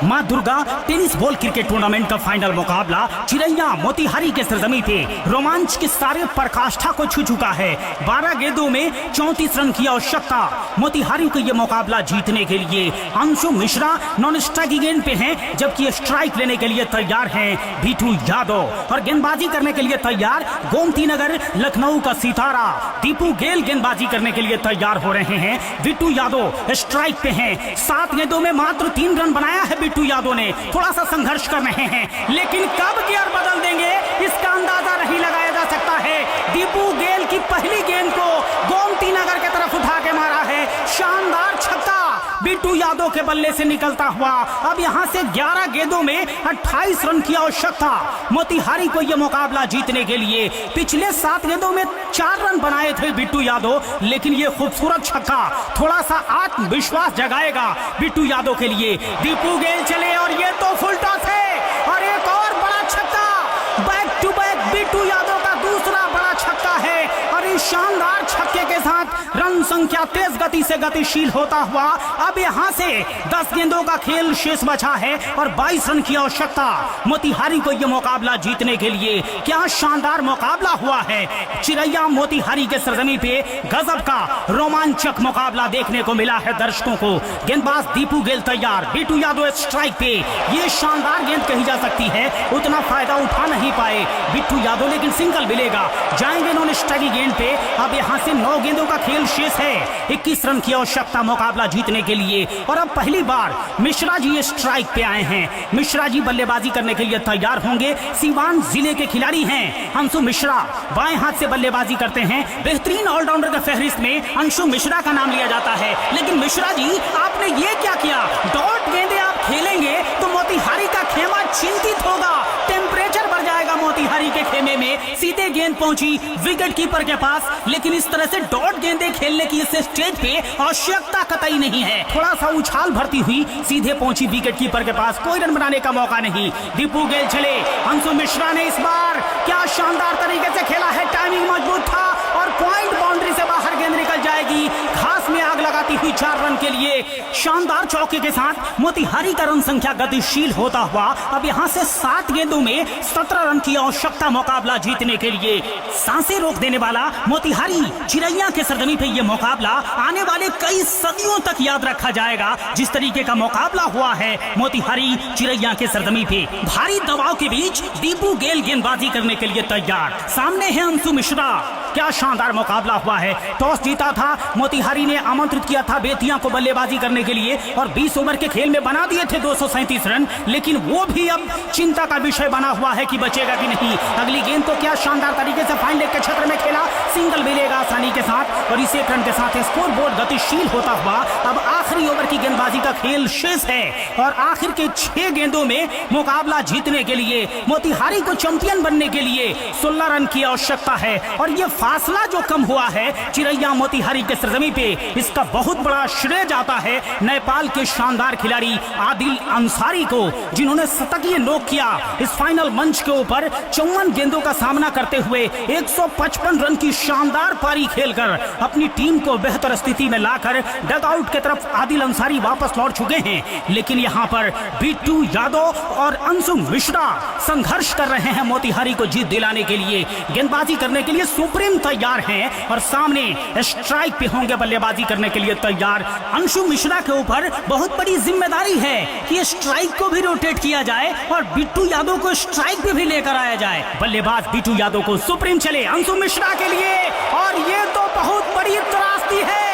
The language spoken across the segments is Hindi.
मां Durga tennis ball cricket tournament का फाइनल मुकाबला चिरैया मोतिहारी के सरजमी पे रोमांच की सारे पराकाष्ठा को छू चुका है। 12 गेंदों में 34 रन की आवश्यकता। मोतिहारी को यह मुकाबला जीतने के लिए अंशु मिश्रा नॉन स्ट्राइक की गेंद पे हैं, जबकि स्ट्राइक लेने के लिए तैयार हैं बीटू यादव और गेंदबाजी करने के लिए तैयार गोमती नगर लखनऊ का सितारा दीपू गेल गेंदबाजी करने के लिए तैयार हो रहे हैं। बीटू यादव स्ट्राइक पे हैं। 7 गेंदों में मात्र 3 रन बनाया है बीटू यादव ने। थोड़ा सा संघर्ष कर रहे हैं, लेकिन कब गियर बदल देंगे इसका अंदाजा नहीं लगाया जा सकता है। दीपू गेल की पहली गेंद को गोमती नगर की तरफ उठा के मारा है। शानदार छक्का बीटू यादव के बल्ले से निकलता हुआ। अब यहां से 11 गेंदों में 28 रन की आवश्यकता। मोतिहारी को यह मुकाबला जीतने के लिए पिछले 7 गेंदों में 4 रन बनाए थे बीटू यादव, लेकिन यह खूबसूरत छक्का थोड़ा सा आत्मविश्वास जगाएगा बीटू यादव के लिए। दीपू गेल चले और ये तो फुल टॉस है और एक और बड़ा छक्का। Back to back Bittu Yadav का दूसरा बड़ा छक्का है और इस शानदार छक्के के साथ रन संख्या तेज गति से गतिशील होता हुआ अब यहां से 10 गेंदों का खेल शेष बचा है और 22 रन की आवश्यकता। मोतिहारी को यह मुकाबला जीतने के लिए क्या शानदार मुकाबला हुआ है। चिरैया मोतिहारी के सरजमी पे गजब का रोमांचक मुकाबला देखने को मिला है दर्शकों को। गेंदबाज दीपू गेल तैयार, बीटू यादव स्ट्राइक पे। ये शानदार गेंद कही जा सकती है, उतना फायदा उठा नहीं पाए बीटू यादव, लेकिन सिंगल मिलेगा। जाएंगे नॉन स्ट्राइक की गेंद पे। अब यहां से 9 गेंदों का खेल शेष है। 21 रन की आवश्यकता मुकाबला जीतने के लिए। और अब पहली बार मिश्रा जी स्ट्राइक पे आए हैं। मिश्रा जी बल्लेबाजी करने के लिए तैयार होंगे। सीवान जिले के खिलाड़ी हैं अंशु मिश्रा, बाएं हाथ से बल्लेबाजी करते हैं। बेहतरीन ऑलराउंडर के फहरिस्त में अंशु मिश्रा का नाम लिया जाता है। लेकिन मिश्रा जी, आपने ये क्या किया? डॉट गेंदे आप खेलेंगे तो मोतिहारी का खेमा चिंतित होगा। टेम्परेचर बढ़ जाएगा मोतिहारी के खेमे में। सीधे गेंद पहुंची विकेट कीपर के पास, लेकिन इस तरह से डॉट गेंदे खेलने की इस स्टेज पे आवश्यकता कतई नहीं है। थोड़ा सा उछाल भरती हुई सीधे पहुंची विकेट कीपर के पास, कोई रन बनाने का मौका नहीं। दीपू गेल चले। अंशु मिश्रा ने इस बार क्या शानदार तरीके से खेला है। टाइमिंग मजबूत था और पॉइंट बाउंड्री से बाहर गेंद निकल जाएगी। घास में आग लगाती हुई 4 रन के लिए शानदार चौके के साथ मोतिहारी का रन संख्या गतिशील होता हुआ अब यहां से 7 गेंदों में 17 रन की आवश्यकता मुकाबला जीतने के लिए। सांसें रोक देने वाला मोतिहारी चिरैया के सरजमी पे यह मुकाबला आने वाले कई सदियों तक याद रखा जाएगा। जिस तरीके का मुकाबला हुआ है मोतिहारी चिरैया के सरजमी पे, भारी दबाव के बीच दीपू गेल गेंदबाजी करने के लिए तैयार। सामने है अंशु मिश्रा। क्या शानदार मुकाबला हुआ है। टॉस जीता था मोतिहारी ने, आमंत्रित किया था बेतिया को बल्लेबाजी करने के लिए और 20 ओवर के खेल में बना दिए थे 237 रन, लेकिन वो भी अब चिंता का विषय बना हुआ है कि बचेगा कि नहीं। अगली गेंद को क्या शानदार तरीके से फाइन लेग के क्षेत्र में खेला, सिंगल मिलेगा आसानी के साथ और इस 1 रन के साथ स्कोर बोर्ड गतिशील होता हुआ अब आखिरी ओवर की गेंदबाजी का खेल शेष है और आखिर के 6 गेंदों में मुकाबला जीतने के लिए मोतिहारी को चैंपियन बनने के लिए 16 रन की आवश्यकता है। और ये फासला जो कम हुआ है चिरैया मोतिहारी के सरजमी पे, इसका बहुत बड़ा श्रेय जाता है नेपाल के शानदार खिलाड़ी आदिल अंसारी को, जिन्होंने शतकीय नॉक किया इस फाइनल मंच के ऊपर। 54 गेंदों का सामना करते हुए 155 रन की शानदार पारी खेलकर अपनी टीम को बेहतर स्थिति में लाकर डगआउट की तरफ आदिल अंसारी वापस लौट चुके हैं। लेकिन यहाँ पर बीटू यादव और अंशु मिश्रा संघर्ष कर रहे हैं मोतिहारी को जीत दिलाने के लिए। गेंदबाजी करने के लिए सुप्रीम तैयार हैं और सामने स्ट्राइक पे होंगे बल्लेबाजी करने के लिए तैयार। अंशु मिश्रा के ऊपर बहुत बड़ी जिम्मेदारी है कि स्ट्राइक को भी रोटेट किया जाए और बिट्टू यादव को स्ट्राइक पे भी लेकर आया जाए। बल्लेबाज बिट्टू यादव को सुप्रीम चले अंशु मिश्रा के लिए और ये तो बहुत बड़ी त्रासदी है।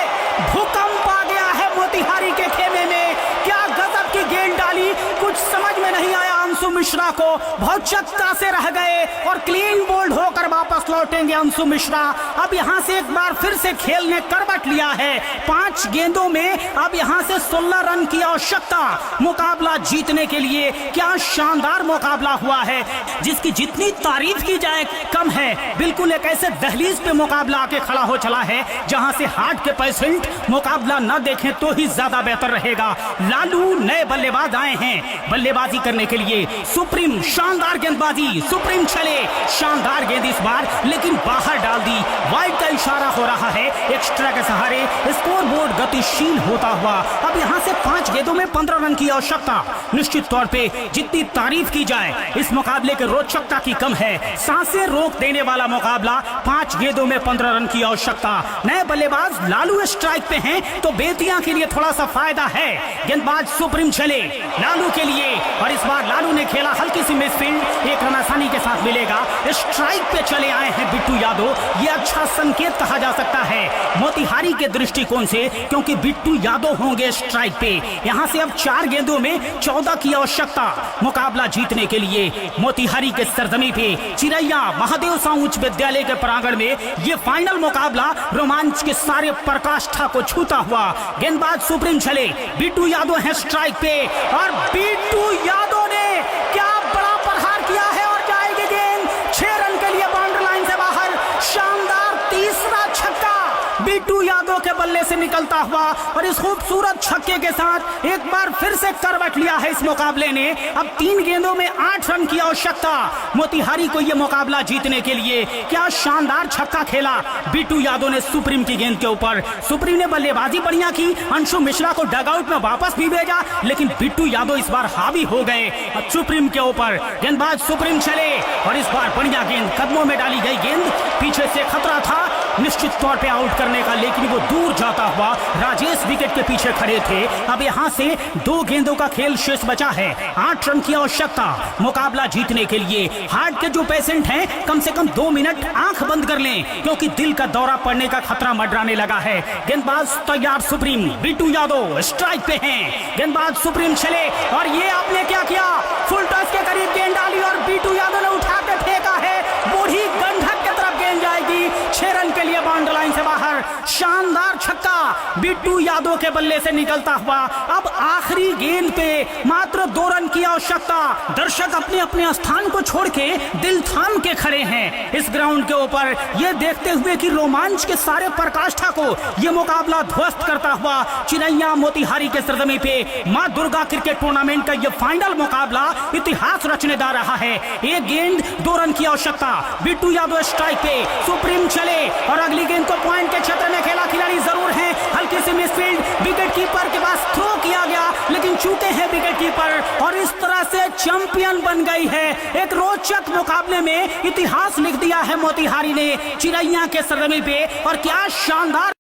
भूकंप आ गया है मोतिहारी के खेमे में। क्या गजब की गेंद डाली, कुछ समझ में नहीं आया। अंशु मिश्रा को बहुत चक्का से रह गए और क्लीन बोल्ड होकर वापस लौटेंगे अंशु मिश्रा। अब यहां से एक बार फिर से खेल ने करवट लिया है। 5 गेंदों में अब यहां से 16 रन की आवश्यकता मुकाबला जीतने के लिए। क्या शानदार मुकाबला हुआ है, जिसकी जितनी तारीफ की जाए कम है। बिल्कुल एक ऐसे दहलीज पे मुकाबला आके खड़ा हो चला है जहां से हार्ट के पेशेंट मुकाबला न देखें तो ही ज्यादा बेहतर रहेगा। लालू नए बल्लेबाज आए हैं बल्लेबाजी करने के लिए। सुप्रीम शानदार गेंदबाजी, सुप्रीम चले, शानदार गेंद इस बार लेकिन बाहर डाल दी। वाइड का इशारा हो रहा है, एक्स्ट्रा के सहारे स्कोर बोर्ड गतिशील होता हुआ। अब यहाँ से 5 गेंदों में 15 रन की आवश्यकता। निश्चित तौर पे जितनी तारीफ की जाए इस मुकाबले के रोचकता की कम है। सांसें रोक देने वाला मुकाबला, 5 गेंदों में 15 रन की आवश्यकता। नए बल्लेबाज लालू स्ट्राइक पे हैं तो बेतिया के लिए थोड़ा सा फायदा है। गेंदबाज सुप्रीम चले लालू के लिए और इस बार लालू ने खेला हल्की सी मिसफील्ड, एक रन आसानी के साथ मिलेगा। स्ट्राइक पे चले आए हैं बिट्टू यादव, ये अच्छा संकेत कहा जा सकता है मोतिहारी के दृष्टिकोण से, क्योंकि बिट्टू यादव होंगे स्ट्राइक पे। यहां से अब 4 गेंदों में 14 की आवश्यकता मुकाबला जीतने के लिए। मोतिहारी के सरजमी पे चिरैया महादेव साहू उच्च विद्यालय के प्रांगण में ये फाइनल मुकाबला रोमांच के सारे पराकाष्ठा को छूता हुआ। गेंदबाज सुप्रीम चले, बिट्टू यादव है स्ट्राइक पे और बिट्टू यादव ने क्या बड़ा प्रहार किया है और जाएगी गेंद 6 रन के लिए बाउंड्री लाइन से बाहर। शानदार तीसरा छक्का बिट्टू यादव के बल्ले से निकलता हुआ और इस खूबसूरत छक्के के साथ एक बार फिर से करवट लिया है इस मुकाबले ने। अब 3 गेंदों में 8 रन की आवश्यकता मोतिहारी को यह मुकाबला जीतने के लिए। क्या शानदार छक्का खेला बिट्टू यादव ने सुप्रीम की गेंद के ऊपर। सुप्रीम ने बल्लेबाजी बढ़िया की, अंशु मिश्रा को डगआउट में वापस भी भेजा, लेकिन बिट्टू यादव इस बार हावी हो गए सुप्रीम के ऊपर। गेंदबाज सुप्रीम चले और इस बार बढ़िया गेंद, कदमों में डाली गई गेंद, पीछे से खतरा था निश्चित तौर पे आउट करने का, लेकिन वो दूर जाता हुआ राजेश विकेट के पीछे खड़े थे। अब यहां से 2 गेंदों का खेल शेष बचा है, 8 रन की आवश्यकता मुकाबला जीतने के लिए। हार्ट के जो पेशेंट हैं कम से कम 2 मिनट आंख बंद कर लें, क्योंकि दिल का दौरा पड़ने का खतरा मंडराने लगा है। गेंदबाज तैयार सुप्रीम, बिट्टू यादव स्ट्राइक पे हैं। गेंदबाज सुप्रीम चले और ये आपने क्या किया, फुल टॉस के करीब गेंद डाली और बिट्टू यादव ने उठा के फेंका है, बूढ़ी गंधक की तरफ गेंद जाएगी, 6 रन के लिए बाउंड्री लाइन से बाहर। शानदार छक्का बिट्टू यादव के बल्ले से निकलता हुआ। अब आखिरी गेंद पे मात्र 2 रन की आवश्यकता। दर्शक अपने अपने स्थान को छोड़ के दिल थाम के खड़े हैं इस ग्राउंड के ऊपर, ये देखते हुए कि रोमांच के सारे पराकाष्ठा को ये मुकाबला ध्वस्त करता हुआ चिरैया मोतिहारी के सरजमी पे मां दुर्गा क्रिकेट टूर्नामेंट का ये फाइनल मुकाबला इतिहास रचने जा रहा है। एक गेंद 2 रन की आवश्यकता, बिट्टू यादव स्ट्राइक पे, सुप्रीम चले और अगली गेंद को पॉइंट के क्षेत्र में खेला, खिलाड़ी जरूर है, हल्की सी मिसफील्ड, विकेट कीपर के पास थ्रो किया गया लेकिन चूके हैं विकेट कीपर और इस तरह से चैंपियन बन गई है। एक रोचक मुकाबले में इतिहास लिख दिया है मोतिहारी ने चिरैया के सरजमी पे और क्या शानदार